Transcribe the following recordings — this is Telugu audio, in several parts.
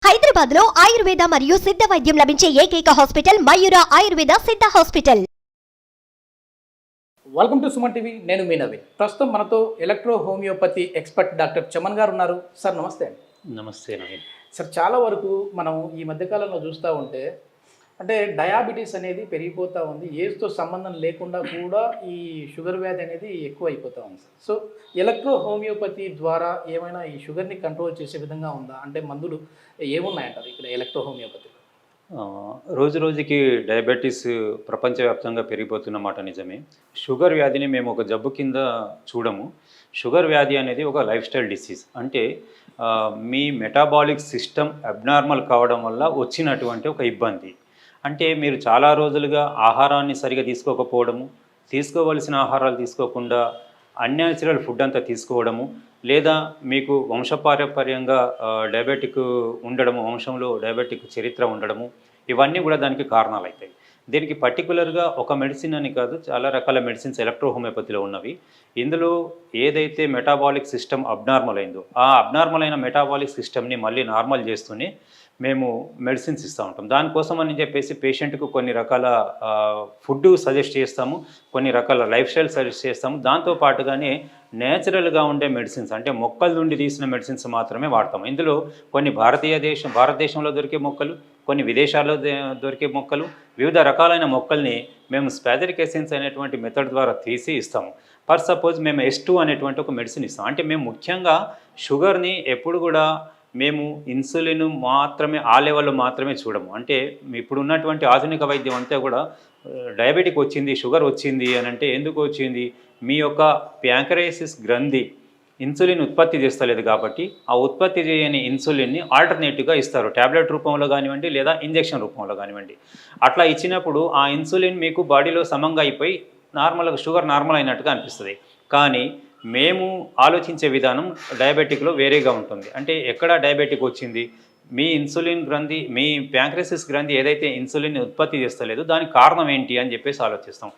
హైదరాబాద్ లో ఆయుర్వేద మరియు సిద్ధ వైద్యం లభించే ఏకైక హాస్పిటల్ మయూర ఆయుర్వేద సిద్ధ hospital. Welcome to Suman TV. నేను మీ నవీన్. ప్రస్తుతం మనతో ఎలక్ట్రో హోమియోపతి ఎక్స్పర్ట్ డాక్టర్ చమన్ గారు ఉన్నారు. సార్ నమస్తే అండి. నమస్తే నవీన్. సార్, చాలా వరకు మనం ఈ మధ్యకాలంలో చూస్తూ ఉంటే డయాబెటీస్ అనేది పెరిగిపోతూ ఉంది. ఏజ్తో సంబంధం లేకుండా కూడా ఈ షుగర్ వ్యాధి అనేది ఎక్కువ అయిపోతూ ఉంది సార్. సో ఎలక్ట్రో హోమియోపతి ద్వారా ఏమైనా ఈ షుగర్ని కంట్రోల్ చేసే విధంగా ఉందా? అంటే మందులు ఏమున్నాయంటారు ఇక్కడ ఎలక్ట్రో హోమియోపతి? రోజు రోజుకి డయాబెటీస్ ప్రపంచవ్యాప్తంగా పెరిగిపోతున్న మాట నిజమే. షుగర్ వ్యాధిని మేము ఒక జబ్బు కింద చూడము. షుగర్ వ్యాధి అనేది ఒక లైఫ్ స్టైల్ డిసీజ్. అంటే మీ మెటాబాలిక్ సిస్టమ్ అబ్నార్మల్ కావడం వల్ల వచ్చినటువంటి ఒక ఇబ్బంది. అంటే మీరు చాలా రోజులుగా ఆహారాన్ని సరిగా తీసుకోకపోవడము, తీసుకోవలసిన ఆహారాలు తీసుకోకుండా అన్యాచురల్ ఫుడ్ అంతా తీసుకోవడము, లేదా మీకు వంశపారంపర్యంగా డయాబెటిక్ ఉండడము, వంశంలో డయాబెటిక్ చరిత్ర ఉండడము, ఇవన్నీ కూడా దానికి కారణాలు అవుతాయి. దీనికి పర్టికులర్గా ఒక మెడిసిన్ అని కాదు, చాలా రకాల మెడిసిన్స్ ఎలక్ట్రో హోమియోపతిలో ఉన్నవి. ఇందులో ఏదైతే మెటాబాలిక్ సిస్టమ్ అబ్నార్మల్ అయిందో ఆ అబ్నార్మల్ అయిన మెటాబాలిక్ సిస్టమ్ని మళ్ళీ నార్మల్ చేస్తూనే మేము మెడిసిన్స్ ఇస్తూ ఉంటాం. దానికోసం అని చెప్పేసి పేషెంట్కు కొన్ని రకాల ఫుడ్ సజెస్ట్ చేస్తాము, కొన్ని రకాల లైఫ్ స్టైల్ సజెస్ట్ చేస్తాము. దాంతోపాటుగానే నేచురల్గా ఉండే మెడిసిన్స్, అంటే మొక్కల నుండి తీసిన మెడిసిన్స్ మాత్రమే వాడతాము. ఇందులో కొన్ని భారతదేశంలో దొరికే మొక్కలు, కొన్ని విదేశాల్లో దొరికే మొక్కలు, వివిధ రకాలైన మొక్కల్ని మేము స్పాజరిక్ ఎసెన్స్ అనేటువంటి మెథడ్ ద్వారా తీసి ఇస్తాము. ఫర్ సపోజ్ మేము S2 అనేటువంటి ఒక మెడిసిన్ ఇస్తాం. అంటే మేము ముఖ్యంగా షుగర్ని ఎప్పుడు కూడా మేము ఇన్సులిన్ మాత్రమే ఆ లెవెల్లో మాత్రమే చూడము. అంటే ఇప్పుడు ఉన్నటువంటి ఆధునిక వైద్యం అంతా కూడా డయాబెటిక్ వచ్చింది, షుగర్ వచ్చింది అని అంటే ఎందుకు వచ్చింది? మీ యొక్క ప్యాంక్రయాసిస్ గ్రంథి ఇన్సులిన్ ఉత్పత్తి చేస్తలేదు కాబట్టి ఆ ఉత్పత్తి చేయని ఇన్సులిన్ని ఆల్టర్నేటివ్గా ఇస్తారు, ట్యాబ్లెట్ రూపంలో కానివ్వండి లేదా ఇంజెక్షన్ రూపంలో కానివ్వండి. అట్లా ఇచ్చినప్పుడు ఆ ఇన్సులిన్ మీకు బాడీలో సమంగా అయిపోయి నార్మల్గా షుగర్ నార్మల్ అయినట్టుగా అనిపిస్తుంది. కానీ మేము ఆలోచించే విధానం డయాబెటిక్లో వేరేగా ఉంటుంది. అంటే ఎక్కడ డయాబెటిక్ వచ్చింది? మీ ఇన్సులిన్ గ్రంథి, మీ ప్యాంక్రయాసిస్ గ్రంథి ఏదైతే ఇన్సులిన్ ఉత్పత్తి చేస్తలేదో దానికి కారణం ఏంటి అని చెప్పేసి ఆలోచిస్తాం.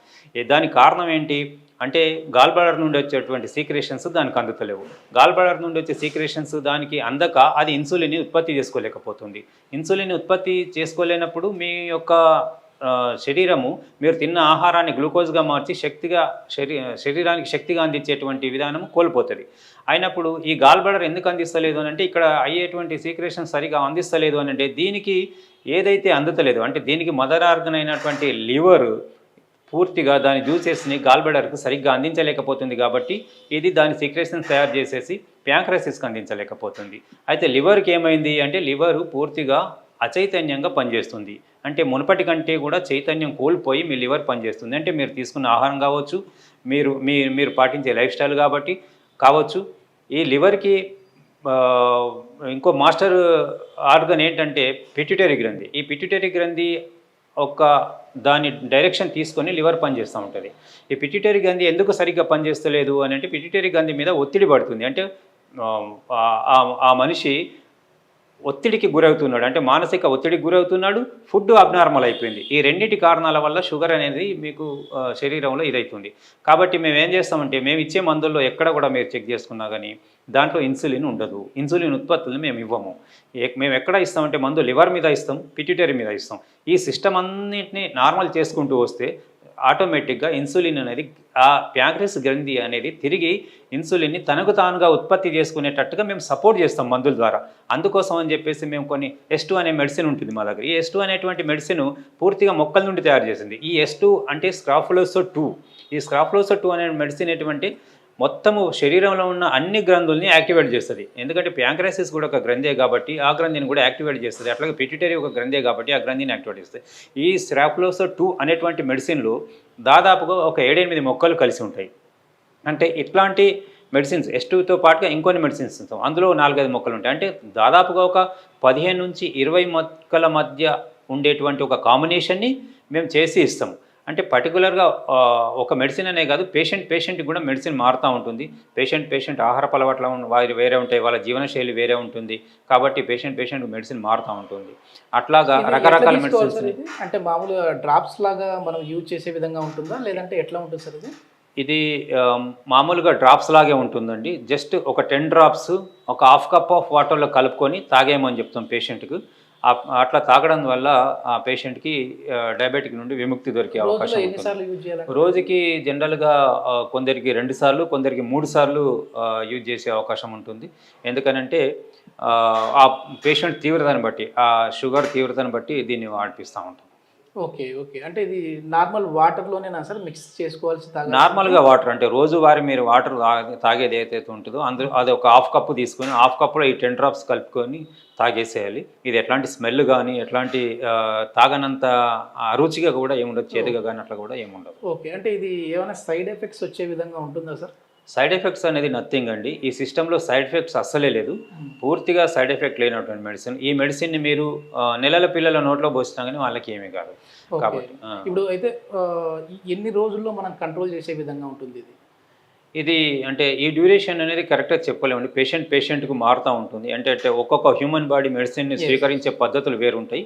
దానికి కారణం ఏంటి అంటే గాల్ బ్లాడర్ నుండి వచ్చేటువంటి సీక్రెషన్స్ దానికి అందుతలేవు. గాల్ బ్లాడర్ నుండి వచ్చే సీక్రెషన్స్ దానికి అందక అది ఇన్సులిన్ని ఉత్పత్తి చేసుకోలేకపోతుంది. ఇన్సులిన్ ఉత్పత్తి చేసుకోలేనప్పుడు మీ యొక్క శరీరము మీరు తిన్న ఆహారాన్ని గ్లూకోజ్గా మార్చి శరీరానికి శక్తిగా అందించేటువంటి విధానము కోల్పోతుంది. అయినప్పుడు ఈ గాల్ బ్లాడర్ ఎందుకు అందిస్తలేదు అని అంటే ఇక్కడ అయ్యేటువంటి సీక్రెషన్ సరిగా అందిస్తలేదు అని అంటే దీనికి ఏదైతే అందుతలేదు అంటే దీనికి మదర్ ఆర్గన్ అయినటువంటి లివర్ పూర్తిగా దాని జ్యూసెస్ని గాల్ బ్లాడర్కు సరిగ్గా అందించలేకపోతుంది. కాబట్టి ఇది దాని సీక్రెషన్ తయారు చేసేసి ప్యాంక్రయాసిస్కి అందించలేకపోతుంది. అయితే లివర్కి ఏమైంది అంటే లివరు పూర్తిగా అచైతన్యంగా పనిచేస్తుంది. అంటే మునుపటి కంటే కూడా చైతన్యం కోల్పోయి మీ లివర్ పనిచేస్తుంది. అంటే మీరు తీసుకున్న ఆహారం కావచ్చు, మీరు పాటించే లైఫ్ స్టైల్ కాబట్టి కావచ్చు. ఈ లివర్కి ఇంకో మాస్టర్ ఆర్గన్ ఏంటంటే పిట్యూటరీ గ్రంథి. ఈ పిట్యూటరీ గ్రంథి దాని డైరెక్షన్ తీసుకొని లివర్ పనిచేస్తూ ఉంటుంది. ఈ పిట్యూటరీ గ్రంథి ఎందుకు సరిగ్గా పనిచేస్తలేదు అని అంటే పిట్యూటరీ గ్రంథి మీద ఒత్తిడి పడుతుంది. అంటే ఆ మనిషి ఒత్తిడికి గురవుతున్నాడు, అంటే మానసిక ఒత్తిడికి గురవుతున్నాడు, ఫుడ్ అబ్నార్మల్ అయిపోయింది. ఈ రెండింటి కారణాల వల్ల షుగర్ అనేది మీకు శరీరంలో ఇదవుతుంది. కాబట్టి మేము ఏం చేస్తామంటే మేము ఇచ్చే మందుల్లో ఎక్కడ కూడా మీరు చెక్ చేసుకున్నా కానీ దాంట్లో ఇన్సులిన్ ఉండదు. ఇన్సులిన్ ఉత్పత్తులను మేము ఇవ్వము. మేము ఎక్కడ ఇస్తామంటే మందు లివర్ మీద ఇస్తాం, పిట్యూటరీ మీద ఇస్తాం. ఈ సిస్టమ్ అన్నింటినీ నార్మల్ చేసుకుంటూ వస్తే ఆటోమేటిక్గా ఇన్సులిన్ అనేది ఆ ప్యాంక్రయాస్ గ్రంథి అనేది తిరిగి ఇన్సులిన్ని తనకు తానుగా ఉత్పత్తి చేసుకునేటట్టుగా మేము సపోర్ట్ చేస్తాం మందుల ద్వారా. అందుకోసం అని చెప్పేసి మేము కొన్ని S2 అనే మెడిసిన్ ఉంటుంది మా దగ్గర. ఈ S2 అనేటువంటి మెడిసిన్ పూర్తిగా మొక్కల నుండి తయారు చేసింది. ఈ S2 అంటే స్క్రాఫులోసో 2. ఈ స్క్రాఫులోసో 2 అనే మెడిసిన్ ఎటువంటి మొత్తము శరీరంలో ఉన్న అన్ని గ్రంథుల్ని యాక్టివేట్ చేస్తుంది. ఎందుకంటే ప్యాంక్రయాసిస్ కూడా ఒక గ్రంథే కాబట్టి ఆ గ్రంథిని కూడా యాక్టివేట్ చేస్తుంది. అట్లాగే పిట్యూటరీ ఒక గ్రంథే కాబట్టి ఆ గ్రంథిని యాక్టివేట్ చేస్తుంది. ఈ స్క్రాఫులోసో 2 అనేటువంటి మెడిసిన్లో దాదాపుగా ఒక 7-8 మొక్కలు కలిసి ఉంటాయి. అంటే ఇట్లాంటి మెడిసిన్స్ S2తో పాటుగా ఇంకొన్ని మెడిసిన్స్ ఇస్తాం. అందులో 4-5 మొక్కలు ఉంటాయి. అంటే దాదాపుగా ఒక 15 నుంచి 20 మొక్కల మధ్య ఉండేటువంటి ఒక కాంబినేషన్ని మేము చేసి ఇస్తాము. అంటే పర్టికులర్గా ఒక మెడిసిన్ అనే కాదు, పేషెంట్కి కూడా మెడిసిన్ మారుతూ ఉంటుంది. పేషెంట్ ఆహారపు అలవాట్ల వారి వేరే ఉంటాయి, వాళ్ళ జీవనశైలి వేరే ఉంటుంది. కాబట్టి పేషెంట్ మెడిసిన్ మారుతూ ఉంటుంది. అట్లాగా రకరకాల మెడిసిన్స్. అంటే మామూలుగా డ్రాప్స్ లాగా మనం యూజ్ చేసే విధంగా ఉంటుందా లేదంటే ఎట్లా ఉంటుంది సార్ ఇది? ఇది మామూలుగా డ్రాప్స్ లాగే ఉంటుందండి. జస్ట్ ఒక 10 డ్రాప్స్ ఒక హాఫ్ కప్ ఆఫ్ వాటర్లో కలుపుకొని తాగేయమని చెప్తాం పేషెంట్కి. అట్లా తాగడం వల్ల ఆ పేషెంట్కి డయాబెటిక్ నుండి విముక్తి దొరికే అవకాశం రోజులో ఉంటుంది. ఎన్నిసార్లు యూజ్ చేయాలి? రోజుకి జనరల్గా కొందరికి 2 సార్లు, కొందరికి 3 సార్లు యూజ్ చేసే అవకాశం ఉంటుంది. ఎందుకనంటే ఆ పేషెంట్ తీవ్రతను బట్టి, ఆ షుగర్ తీవ్రతను బట్టి దీన్ని వాడిపిస్తూ ఉంటాం. Okay, okay. అంటే ఇది నార్మల్ వాటర్లోనేనా సార్ మిక్స్ చేసుకోవాల్సి తాగాలి? నార్మల్గా వాటర్ అంటే రోజువారీ మీరు వాటర్ తాగేది ఏదైతే ఉంటుందో అందులో అది ఒక హాఫ్ కప్పు తీసుకొని హాఫ్ కప్పులో ఈ 10 డ్రాప్స్ కలుపుకొని తాగేసేయాలి. ఇది ఎట్లాంటి స్మెల్ కానీ ఎట్లాంటి తాగనంత రుచిగా కూడా ఏముండదు, చేదుగా కానీ అట్లా కూడా ఏముండదు. ఓకే. అంటే ఇది ఏమైనా సైడ్ ఎఫెక్ట్స్ వచ్చే విధంగా ఉంటుందా సార్? సైడ్ ఎఫెక్ట్స్ అనేది నథింగ్ అండి. ఈ సిస్టంలో సైడ్ ఎఫెక్ట్స్ అస్సలే లేదు. పూర్తిగా సైడ్ ఎఫెక్ట్ లేనటువంటి మెడిసిన్. ఈ మెడిసిన్ని మీరు నెలల పిల్లల నోట్లో పోసినా కానీ వాళ్ళకి ఏమీ కాదు. ఓకే. కాబట్టి ఇప్పుడు అయితే ఎన్ని రోజుల్లో మనం కంట్రోల్ చేసే విధంగా ఉంటుంది ఇది? ఇది అంటే ఈ డ్యూరేషన్ అనేది కరెక్ట్గా చెప్పలేమండి. పేషెంట్కు మారుతూ ఉంటుంది. అంటే ఒక్కొక్క హ్యూమన్ బాడీ మెడిసిన్ని స్వీకరించే పద్ధతులు వేరుంటాయి.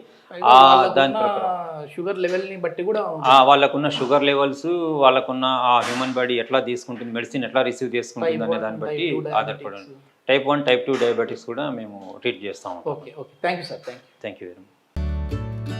దాని ప్రకారం షుగర్ లెవెల్ని బట్టి కూడా వాళ్ళకున్న షుగర్ లెవెల్స్, వాళ్ళకున్న ఆ హ్యూమన్ బాడీ ఎట్లా తీసుకుంటుంది, మెడిసిన్ ఎట్లా రిసీవ్ చేసుకుంటుంది అనే దాన్ని బట్టి ఆధారపడి టైప్ 1, టైప్ 2 డయాబెటిక్స్ కూడా మేము ట్రీట్ చేస్తాము. Okay, okay. Thank you sir. Thank you very much.